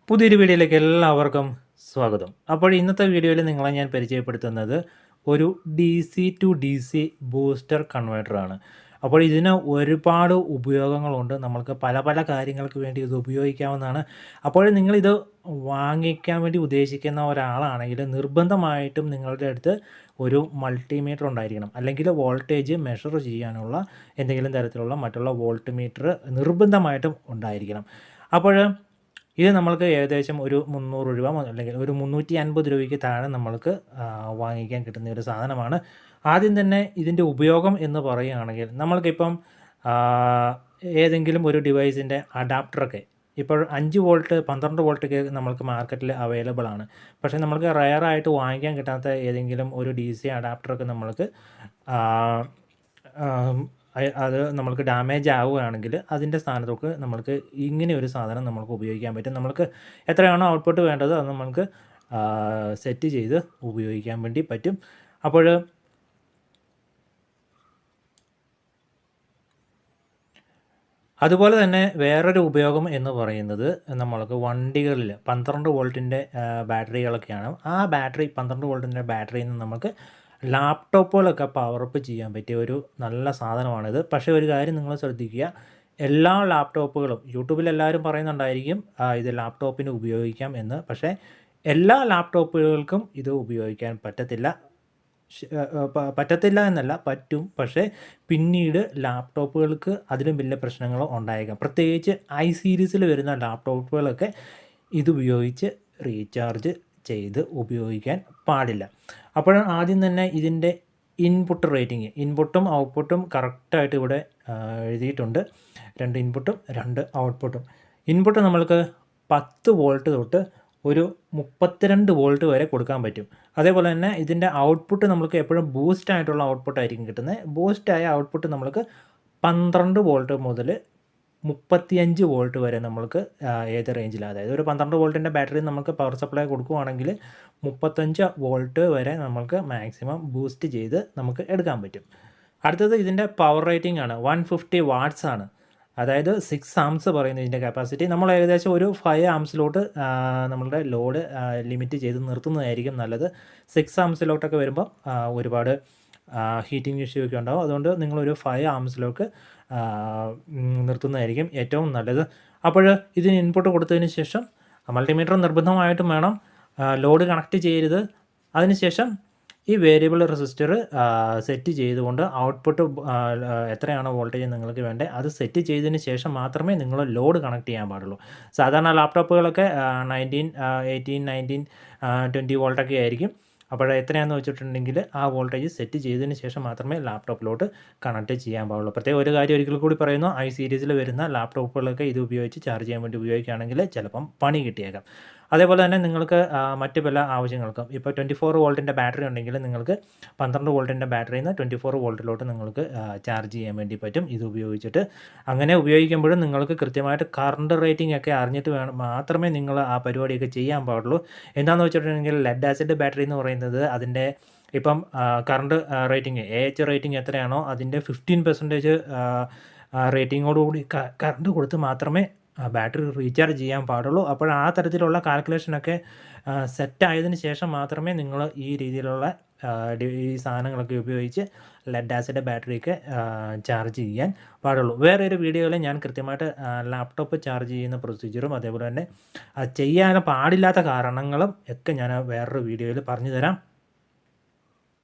പുതിയൊരു വീഡിയോയിലേക്ക് എല്ലാവർക്കും സ്വാഗതം. അപ്പോൾ ഇന്നത്തെ വീഡിയോയിൽ നിങ്ങളെ ഞാൻ പരിചയപ്പെടുത്തുന്നത് ഒരു DC ടു DC ബൂസ്റ്റർ കൺവേർട്ടറാണ്. അപ്പോൾ ഇതിന് ഒരുപാട് ഉപയോഗങ്ങളുണ്ട്. നമ്മൾക്ക് പല പല കാര്യങ്ങൾക്ക് വേണ്ടി ഇത് ഉപയോഗിക്കാവുന്നതാണ്. അപ്പോൾ നിങ്ങളിത് വാങ്ങിക്കാൻ വേണ്ടി ഉദ്ദേശിക്കുന്ന ഒരാളാണെങ്കിൽ നിർബന്ധമായിട്ടും നിങ്ങളുടെ അടുത്ത് ഒരു മൾട്ടിമീറ്റർ ഉണ്ടായിരിക്കണം. അല്ലെങ്കിൽ വോൾട്ടേജ് മെഷർ ചെയ്യാനുള്ള എന്തെങ്കിലും തരത്തിലുള്ള മറ്റുള്ള വോൾട്ട്മീറ്റർ നിർബന്ധമായിട്ടും ഉണ്ടായിരിക്കണം. അപ്പോൾ ഇത് നമ്മൾക്ക് ഏകദേശം ഒരു 300 രൂപ അല്ലെങ്കിൽ ഒരു 350 രൂപയ്ക്ക് താഴെ നമ്മൾക്ക് വാങ്ങിക്കാൻ കിട്ടുന്ന ഒരു സാധനമാണ്. ആദ്യം തന്നെ ഇതിൻ്റെ ഉപയോഗം എന്ന് പറയുകയാണെങ്കിൽ നമ്മൾക്കിപ്പം ഏതെങ്കിലും ഒരു ഡിവൈസിൻ്റെ അഡാപ്റ്ററൊക്കെ ഇപ്പോൾ 5 വോൾട്ട് 12 വോൾട്ടൊക്കെ നമ്മൾക്ക് മാർക്കറ്റിൽ അവൈലബിൾ ആണ്. പക്ഷേ നമ്മൾക്ക് റെയറായിട്ട് വാങ്ങിക്കാൻ കിട്ടാത്ത ഏതെങ്കിലും ഒരു DC അഡാപ്റ്ററൊക്കെ നമ്മൾക്ക് അത് നമ്മൾക്ക് ഡാമേജ് ആവുകയാണെങ്കിൽ അതിൻ്റെ സ്ഥാനത്തൊക്കെ നമ്മൾക്ക് ഇങ്ങനെ ഒരു സാധനം നമ്മൾക്ക് ഉപയോഗിക്കാൻ പറ്റും. നമ്മൾക്ക് എത്രയാണോ ഔട്ട്പുട്ട് വേണ്ടത് അത് നമ്മൾക്ക് സെറ്റ് ചെയ്ത് ഉപയോഗിക്കാൻ വേണ്ടി പറ്റും. അപ്പോൾ അതുപോലെ തന്നെ വേറൊരു ഉപയോഗം എന്ന് പറയുന്നത് നമ്മൾക്ക് വണ്ടികളിൽ 12 വോൾട്ടിൻ്റെ ബാറ്ററികളൊക്കെയാണ്. ആ ബാറ്ററി 12 വോൾട്ടിൻ്റെ ബാറ്ററിയിൽ നിന്ന് നമുക്ക് ലാപ്ടോപ്പുകളൊക്കെ പവറപ്പ് ചെയ്യാൻ പറ്റിയ ഒരു നല്ല സാധനമാണിത്. പക്ഷേ ഒരു കാര്യം നിങ്ങൾ ശ്രദ്ധിക്കുക, എല്ലാ ലാപ്ടോപ്പുകളും യൂട്യൂബിൽ എല്ലാവരും പറയുന്നുണ്ടായിരിക്കും ഇത് ലാപ്ടോപ്പിന് ഉപയോഗിക്കാം എന്ന്. പക്ഷേ എല്ലാ ലാപ്ടോപ്പുകൾക്കും ഇത് ഉപയോഗിക്കാൻ പറ്റത്തില്ല. പറ്റത്തില്ല എന്നല്ല, പറ്റും. പക്ഷേ പിന്നീട് ലാപ്ടോപ്പുകൾക്ക് അതിലും വലിയ പ്രശ്നങ്ങൾ ഉണ്ടായേക്കാം. പ്രത്യേകിച്ച് സീരീസിൽ വരുന്ന ലാപ്ടോപ്പുകളൊക്കെ ഇതുപയോഗിച്ച് റീചാർജ് ചെയ്ത് ഉപയോഗിക്കാൻ പാടില്ല. അപ്പോൾ ആദ്യം തന്നെ ഇതിൻ്റെ ഇൻപുട്ട് റേറ്റിംഗ്, ഇൻപുട്ടും ഔട്ട്പുട്ടും കറക്റ്റായിട്ട് ഇവിടെ എഴുതിയിട്ടുണ്ട്. 2 ഇൻപുട്ടും 2 ഔട്ട്പുട്ടും. ഇൻപുട്ട് നമ്മൾക്ക് 10 വോൾട്ട് തൊട്ട് ഒരു 32 വോൾട്ട് വരെ കൊടുക്കാൻ പറ്റും. അതേപോലെ തന്നെ ഇതിൻ്റെ ഔട്ട്പുട്ട് നമ്മൾക്ക് എപ്പോഴും ബൂസ്റ്റ് ആയിട്ടുള്ള ഔട്ട്പുട്ടായിരിക്കും കിട്ടുന്നത്. ബൂസ്റ്റായ ഔട്ട്പുട്ട് നമ്മൾക്ക് 12 വോൾട്ട് മുതൽ 35 വോൾട്ട് വരെ നമ്മൾക്ക് ഏത് റേഞ്ചിൽ, അതായത് ഒരു 12 വോൾട്ടിൻ്റെ ബാറ്ററി നമുക്ക് പവർ സപ്ലൈ കൊടുക്കുകയാണെങ്കിൽ 35 വോൾട്ട് വരെ നമ്മൾക്ക് മാക്സിമം ബൂസ്റ്റ് ചെയ്ത് നമുക്ക് എടുക്കാൻ പറ്റും. അടുത്തത് ഇതിൻ്റെ പവർ റേറ്റിംഗ് ആണ്. 150 വാട്ട്സ് ആണ്. അതായത് 6 ആംസ് പറയുന്നത് ഇതിൻ്റെ കപ്പാസിറ്റി. നമ്മൾ ഏകദേശം ഒരു 5 ആംസിലോട്ട് നമ്മളുടെ ലോഡ് ലിമിറ്റ് ചെയ്ത് നിർത്തുന്നതായിരിക്കും നല്ലത്. 6 ആംസിലോട്ടൊക്കെ വരുമ്പോൾ ഒരുപാട് ഹീറ്റിംഗ് ഇഷ്യൂ ഒക്കെ ഉണ്ടാകും. അതുകൊണ്ട് നിങ്ങളൊരു 5 ആംസിലേക്ക് നിർത്തുന്നതായിരിക്കും ഏറ്റവും നല്ലത്. അപ്പോൾ ഇതിന് ഇൻപുട്ട് കൊടുത്തതിന് ശേഷം മൾട്ടിമീറ്റർ നിർബന്ധമായിട്ടും വേണം. ലോഡ് കണക്ട് ചെയ്യരുത്. അതിനുശേഷം ഈ വേരിയബിൾ റെസിസ്റ്റർ സെറ്റ് ചെയ്തുകൊണ്ട് ഔട്ട്പുട്ട് എത്രയാണോ വോൾട്ടേജ് നിങ്ങൾക്ക് വേണ്ടത് അത് സെറ്റ് ചെയ്തതിന് ശേഷം മാത്രമേ നിങ്ങൾ ലോഡ് കണക്ട് ചെയ്യാൻ പാടുള്ളൂ. സാധാരണ ലാപ്ടോപ്പുകളൊക്കെ 19, 18, 19, 20 വോൾട്ടൊക്കെ ആയിരിക്കും. അപ്പോൾ എത്രയാണെന്ന് വെച്ചിട്ടുണ്ടെങ്കിൽ ആ വോൾട്ടേജ് സെറ്റ് ചെയ്തതിന് ശേഷം മാത്രമേ ലാപ്ടോപ്പിലോട്ട് കണക്ട് ചെയ്യാൻ പാടുള്ളൂ. പ്രത്യേകം ഒരു കാര്യം ഒരിക്കൽ കൂടി പറയുന്നു, സീരീസിൽ വരുന്ന ലാപ്ടോപ്പുകളൊക്കെ ഇത് ഉപയോഗിച്ച് ചാർജ് ചെയ്യാൻ വേണ്ടി ഉപയോഗിക്കുകയാണെങ്കിൽ ചിലപ്പം പണി കിട്ടിയേക്കാം. അതേപോലെ തന്നെ നിങ്ങൾക്ക് മറ്റ് പല ആവശ്യങ്ങൾക്കും ഇപ്പോൾ 24 വോൾട്ടിൻ്റെ ബാറ്ററി ഉണ്ടെങ്കിൽ നിങ്ങൾക്ക് 12 വോൾട്ടിൻ്റെ ബാറ്ററിയിൽ നിന്ന് 24 വോൾട്ടിലോട്ട് നിങ്ങൾക്ക് ചാർജ് ചെയ്യാൻ വേണ്ടി പറ്റും ഇത് ഉപയോഗിച്ചിട്ട്. അങ്ങനെ ഉപയോഗിക്കുമ്പോഴും നിങ്ങൾക്ക് കൃത്യമായിട്ട് കറണ്ട് റേറ്റിംഗ് ഒക്കെ അറിഞ്ഞിട്ട് വേണം മാത്രമേ നിങ്ങൾ ആ പരിപാടിയൊക്കെ ചെയ്യാൻ പാടുള്ളൂ. എന്താണെന്ന് വെച്ചിട്ടുണ്ടെങ്കിൽ ലെഡ് ആസിഡ് ബാറ്ററി എന്ന് പറയുന്നത് അതിൻ്റെ ഇപ്പം കറണ്ട് റേറ്റിംഗ് റേറ്റിംഗ് എത്രയാണോ അതിൻ്റെ 15% റേറ്റിങ്ങോടുകൂടി കറണ്ട് കൊടുത്ത് മാത്രമേ ബാറ്ററി റീചാർജ് ചെയ്യാൻ പാടുള്ളൂ. അപ്പോൾ ആ തരത്തിലുള്ള കാൽക്കുലേഷനൊക്കെ സെറ്റായതിന് ശേഷം മാത്രമേ നിങ്ങൾ ഈ രീതിയിലുള്ള ഈ സാധനങ്ങളൊക്കെ ഉപയോഗിച്ച് ലെഡ് ആസിഡ് ബാറ്ററിയൊക്കെ ചാർജ് ചെയ്യാൻ പാടുള്ളൂ. വേറെ ഒരു വീഡിയോയിൽ ഞാൻ കൃത്യമായിട്ട് ലാപ്ടോപ്പ് ചാർജ് ചെയ്യുന്ന പ്രൊസീജിയറും അതേപോലെ തന്നെ ചെയ്യാൻ പാടില്ലാത്ത കാരണങ്ങളും ഒക്കെ ഞാൻ വേറൊരു വീഡിയോയിൽ പറഞ്ഞു തരാം.